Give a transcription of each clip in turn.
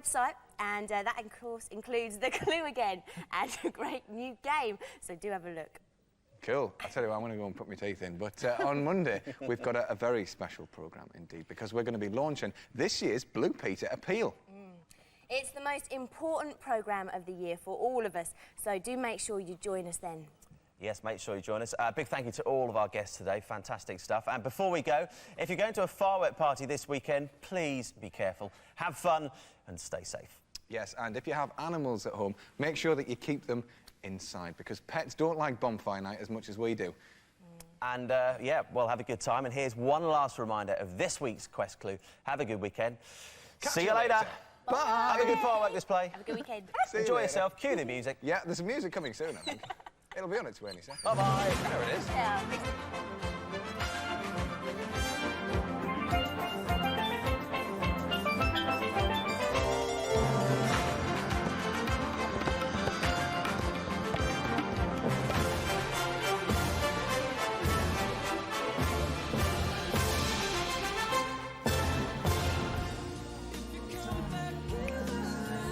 website, and that, of course, includes the clue again and a great new game. So do have a look. Cool. I tell you what, I'm going to go and put my teeth in. But on Monday, we've got a very special programme indeed, because we're going to be launching this year's Blue Peter Appeal. It's the most important programme of the year for all of us, so do make sure you join us then. Yes, make sure you join us. Big thank you to all of our guests today. Fantastic stuff. And before we go, if you're going to a firework party this weekend, please be careful, have fun and stay safe. Yes, and if you have animals at home, make sure that you keep them inside, because pets don't like bonfire night as much as we do. And, yeah, well, have a good time. And here's one last reminder of this week's Quest Clue. Have a good weekend. See you later. Bye. Have a good firework display. Have a good weekend. Enjoy yourself. Cue the music. Yeah, there's some music coming soon, I think. It'll be on its way any second. Bye-bye. There it is. Yeah.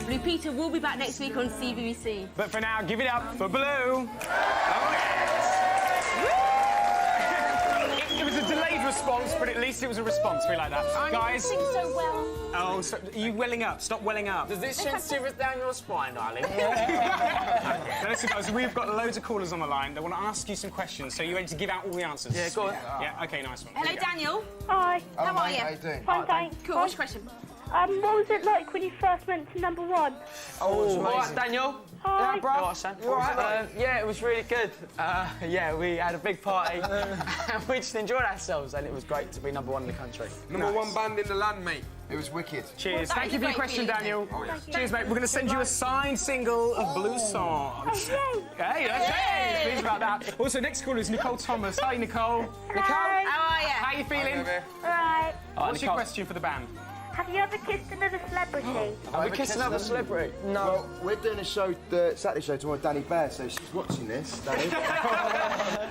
Blue Peter will be back next week on CBBC. But for now, give it up for Blue. Oh, yes. It was a delayed response, but at least it was a response. We like that. Guys. You sing so well. Oh, so, are you welling up? Stop welling up. Does this send shivers down your spine, darling? Now, listen, guys, we've got loads of callers on the line. They want to ask you some questions, so you're ready to give out all the answers? Yeah, go on. Yeah, OK, nice one. Hello, Daniel. Hi. How are you? How you doing? Fine, thanks. Cool, what's your question? What was it like when you first went to number one? Oh, all right, Daniel. Hi. Yeah, bro. All right, son. You all right? Yeah, it was really good. Yeah, we had a big party and we just enjoyed ourselves, and it was great to be number one in the country. Number one band in the land, mate. It was wicked. Cheers. Well, Thank you for your question, Daniel. Oh, yes. Cheers, mate. We're going to send you a signed single of Blue songs. Hey, okay. Pleased about that. Also, next caller is Nicole Thomas. Hi, Nicole. Nicole. How are you? How are you feeling? Right. What's your question for the band? Have you ever kissed another celebrity? Are we kissing another celebrity? No. Well, we're doing a show, the Saturday show tomorrow, Danny Bear, so she's watching this, Danny.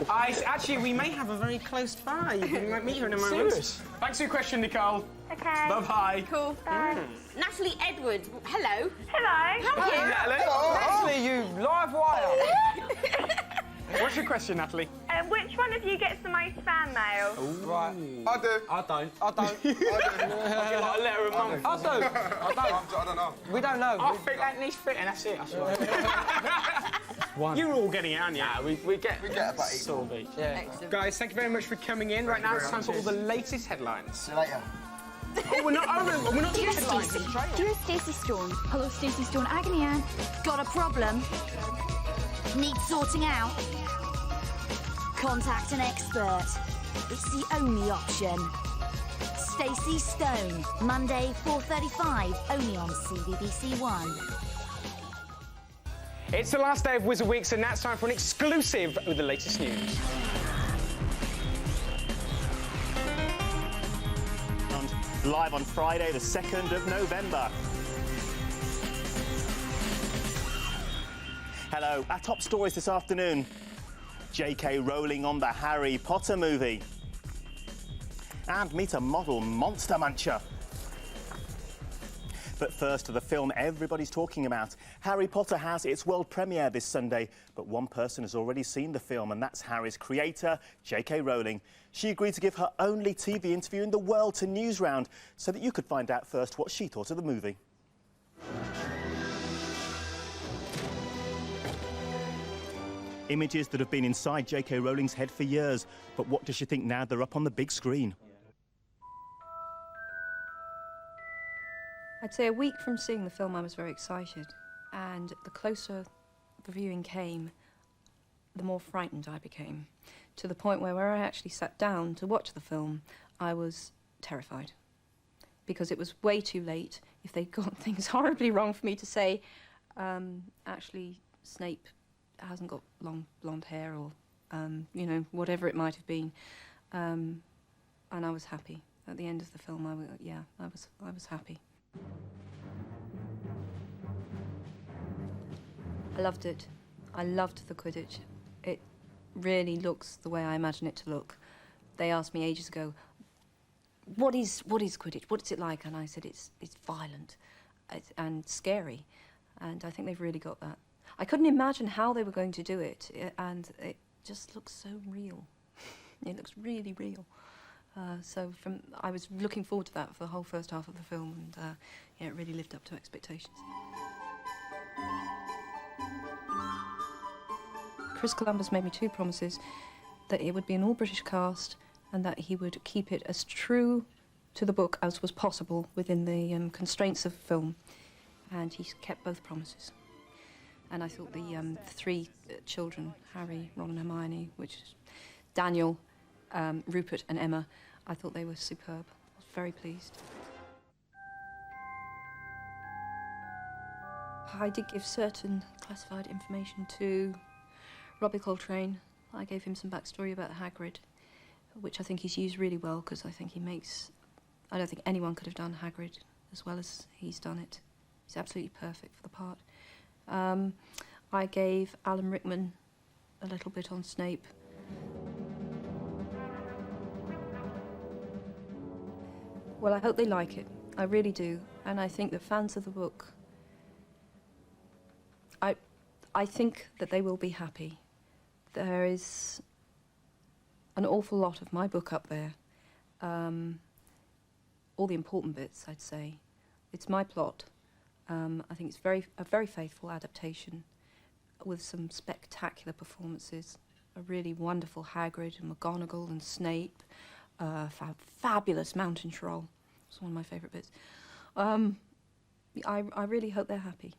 Actually, we may have a very close five. We might meet her in a moment. Serious? Thanks for your question, Nicole. Okay. Bye-bye. Cool. Bye. Natalie Edwards, hello. Hello. How are you? Natalie, you live wire. What's your question, Natalie? Which one of you gets the most fan mail? Right. I do. I don't. I get like a letter a month. I do. I don't know. We don't know. I think Anthony's fit, and that's it. You're all getting it, aren't you? Yeah, we get about eight. sort of each. Yeah. Excellent. Guys, thank you very much for coming in. Right now, it's time for all the latest headlines. See you later. Oh, we're not doing headlines. Dear Stacey Storm. Hello, Stacey Storm. Agony Ann. Got a problem? Need sorting out? Contact an expert. It's the only option. Stacey Stone. Monday, 4:35. Only on CBBC One. It's the last day of Wizard Week, so now it's time for an exclusive with the latest news. Live on Friday, the 2nd of November. Hello, our top stories this afternoon. J.K. Rowling on the Harry Potter movie. And meet a model monster muncher. But first to the film everybody's talking about. Harry Potter has its world premiere this Sunday, but one person has already seen the film, and that's Harry's creator, J.K. Rowling. She agreed to give her only TV interview in the world to Newsround so that you could find out first what she thought of the movie. Images that have been inside J.K. Rowling's head for years, but what does she think now they're up on the big screen? I'd say a week from seeing the film I was very excited, and the closer the viewing came, the more frightened I became, to the point where I actually sat down to watch the film, I was terrified. Because it was way too late. If they got things horribly wrong for me to say, actually, Snape hasn't got long blonde hair, or, you know, whatever it might have been. And I was happy. At the end of the film, I was happy. I loved it. I loved the Quidditch. It really looks the way I imagine it to look. They asked me ages ago, what is Quidditch? What is it like? And I said, it's violent. and scary, and I think they've really got that. I couldn't imagine how they were going to do it, and it just looks so real. It looks really real. I was looking forward to that for the whole first half of the film, and yeah, it really lived up to expectations. Chris Columbus made me 2 promises, that it would be an all-British cast and that he would keep it as true to the book as was possible within the constraints of film. And he kept both promises. And I thought the 3 children, Harry, Ron and Hermione, which is Daniel, Rupert and Emma, I thought they were superb. I was very pleased. I did give certain classified information to Robbie Coltrane. I gave him some backstory about Hagrid, which I think he's used really well, because I think he makes... I don't think anyone could have done Hagrid as well as he's done it. He's absolutely perfect for the part. I gave Alan Rickman a little bit on Snape. Well, I hope they like it. I really do. And I think that fans of the book... I think that they will be happy. There is an awful lot of my book up there. All the important bits, I'd say. It's my plot. I think it's a very faithful adaptation with some spectacular performances. A really wonderful Hagrid and McGonagall and Snape. Fabulous Mountain Troll. It's one of my favourite bits. I really hope they're happy.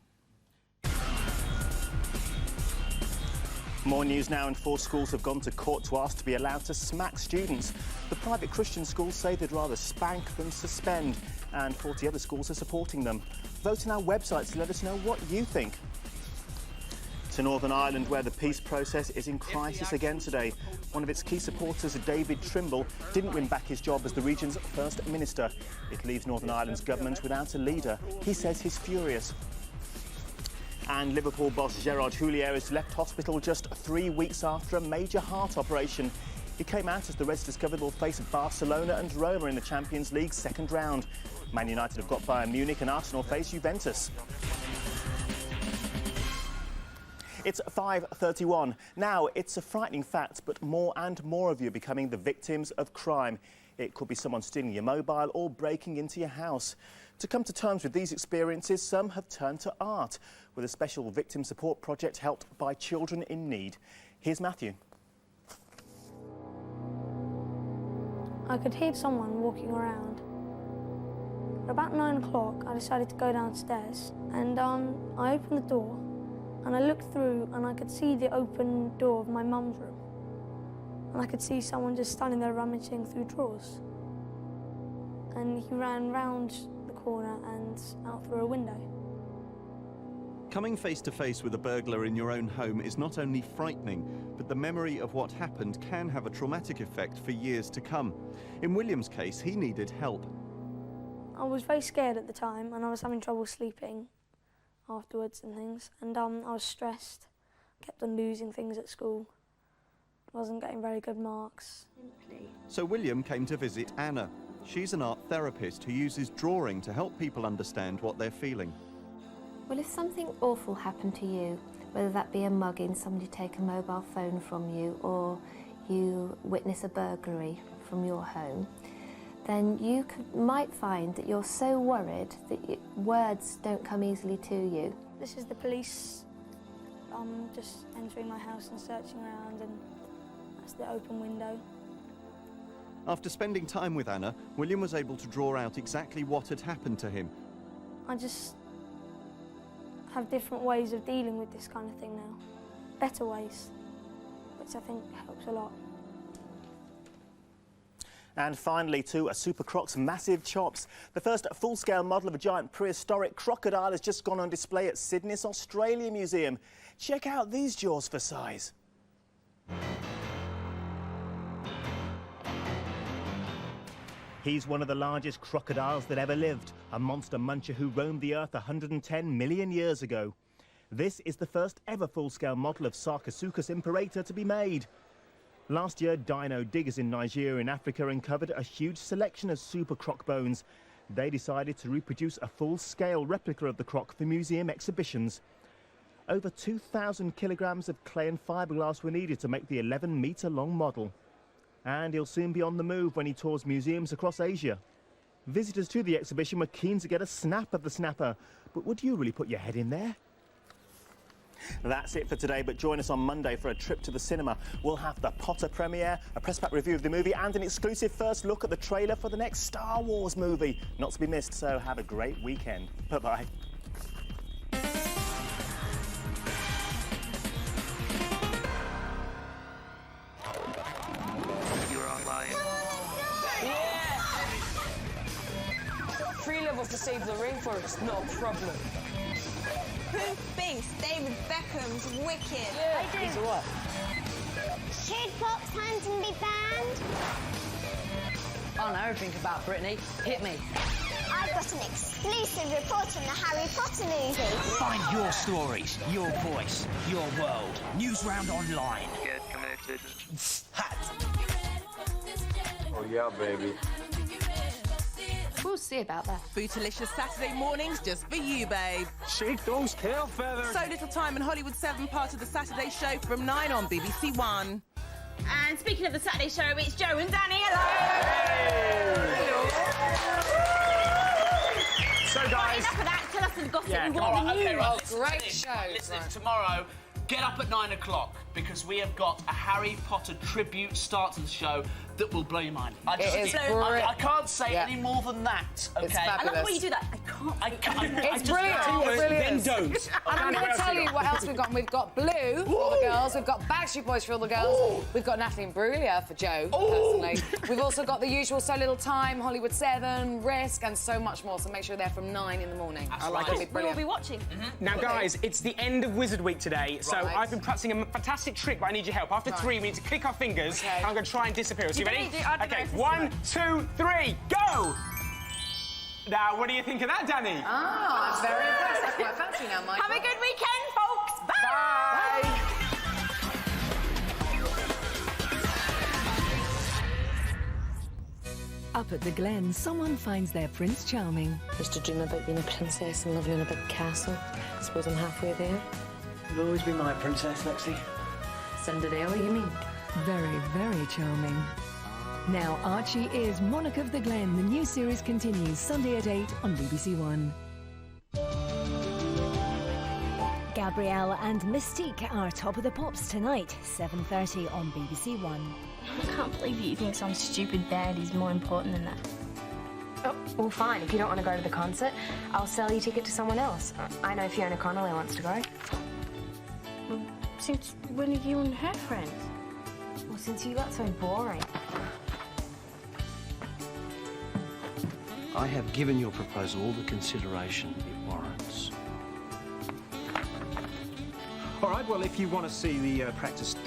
More news now, and 4 schools have gone to court to ask to be allowed to smack students. The private Christian schools say they'd rather spank than suspend, and 40 other schools are supporting them. Vote on our website to let us know what you think. To Northern Ireland, where the peace process is in crisis again today. One of its key supporters, David Trimble, didn't win back his job as the region's First Minister. It leaves Northern Ireland's government without a leader. He says he's furious. And Liverpool boss Gerard Houllier has left hospital just 3 weeks after a major heart operation. He came out as the Reds discovered will face Barcelona and Roma in the Champions League's second round. Man United have got Bayern Munich and Arsenal face Juventus. It's 5:31. Now, it's a frightening fact, but more and more of you are becoming the victims of crime. It could be someone stealing your mobile or breaking into your house. To come to terms with these experiences, some have turned to art, with a special victim support project helped by children in need. Here's Matthew. I could hear someone walking around. About 9 o'clock, I decided to go downstairs, and I opened the door, and I looked through, and I could see the open door of my mum's room. And I could see someone just standing there rummaging through drawers. And he ran round the corner and out through a window. Coming face to face with a burglar in your own home is not only frightening, but the memory of what happened can have a traumatic effect for years to come. In William's case, he needed help. I was very scared at the time, and I was having trouble sleeping afterwards and things, and I was stressed, kept on losing things at school, wasn't getting very good marks. So William came to visit Anna. She's an art therapist who uses drawing to help people understand what they're feeling. Well, if something awful happened to you, whether that be a mugging, somebody take a mobile phone from you, or you witness a burglary from your home, then you might find that you're so worried that words don't come easily to you. This is the police just entering my house and searching around, and that's the open window. After spending time with Anna, William was able to draw out exactly what had happened to him. I just have different ways of dealing with this kind of thing now. Better ways, which I think helps a lot. And finally, to a Super Croc's massive chops. The first full-scale model of a giant prehistoric crocodile has just gone on display at Sydney's Australia Museum. Check out these jaws for size. He's one of the largest crocodiles that ever lived, a monster muncher who roamed the earth 110 million years ago. This is the first ever full-scale model of Sarcosuchus imperator to be made. Last year, dino diggers in Nigeria in Africa uncovered a huge selection of super croc bones. they decided to reproduce a full-scale replica of the croc for museum exhibitions. Over 2,000 kilograms of clay and fiberglass were needed to make the 11-metre-long model. And he'll soon be on the move when he tours museums across Asia. Visitors to the exhibition were keen to get a snap of the snapper, but would you really put your head in there? That's it for today, but join us on Monday for a trip to the cinema. We'll have the Potter premiere, a press-pack review of the movie and an exclusive first look at the trailer for the next Star Wars movie. Not to be missed, so have a great weekend. Bye-bye. You're online. Yeah! 3 levels to save the rainforest, no problem. Who thinks David Beckham's wicked? Yeah. I do. He's what? Should fox hunting be banned? I know everything about Brittany. Hit me. I've got an exclusive report on the Harry Potter movie. Find your stories, your voice, your world. Newsround online. Get connected. Hot. Oh yeah, baby. We'll see about that. Bootylicious Saturday mornings just for you, babe. Shake those tail feathers. So Little Time in Hollywood 7, part of the Saturday show from 9 on BBC One. And speaking of the Saturday show, it's Joe and Danny. Hello! So, guys... Right, enough of that. Tell us the gossip. Yeah, We all want right, the okay, news. right. Oh, Listen great to this. show. Listen, tomorrow, get up at 9 o'clock because we have got a Harry Potter tribute start to the show that will blow your mind. I can't say any more than that, OK? It's fabulous. I love the way you do that. I can't. It's brilliant. Then don't. And I'm going to tell you what else we've got. We've got Blue for all the girls. We've got Backstreet Boys for all the girls. We've got Natalie Imbruglia for Joe, personally. We've also got the usual So Little Time, Hollywood 7, Risk, and so much more. So make sure you're there from 9 in the morning. I like It'll it. be brilliant. We'll be watching. Now, guys, it's the end of Wizard Week today, so Right. I've been practicing a fantastic trick, but I need your help. After 3, we need to click our fingers, and I'm going to try and disappear. So you ready? OK, 1, 2, 3, go! Now, what do you think of that, Danny? Ah, I'm very impressed. I quite fancy now, Mike. Have a good weekend, folks. Bye. Up at the Glen, someone finds their Prince Charming. I used to dream about being a princess and living in a big castle. I suppose I'm halfway there. You've always been my princess, Lexi. Cinderella, you mean? Very, very charming. Now Archie is Monarch of the Glen. The new series continues Sunday at 8 on BBC One. Gabrielle and Mystique are Top of the Pops tonight, 7:30 on BBC One. I can't believe you think some stupid band is more important than that. Oh, well, fine. If you don't want to go to the concert, I'll sell your ticket to someone else. I know Fiona Connolly wants to go. Well, since when are you and her friends? Well, since you got so boring. I have given your proposal all the consideration it warrants. All right, well, if you want to see the practice start.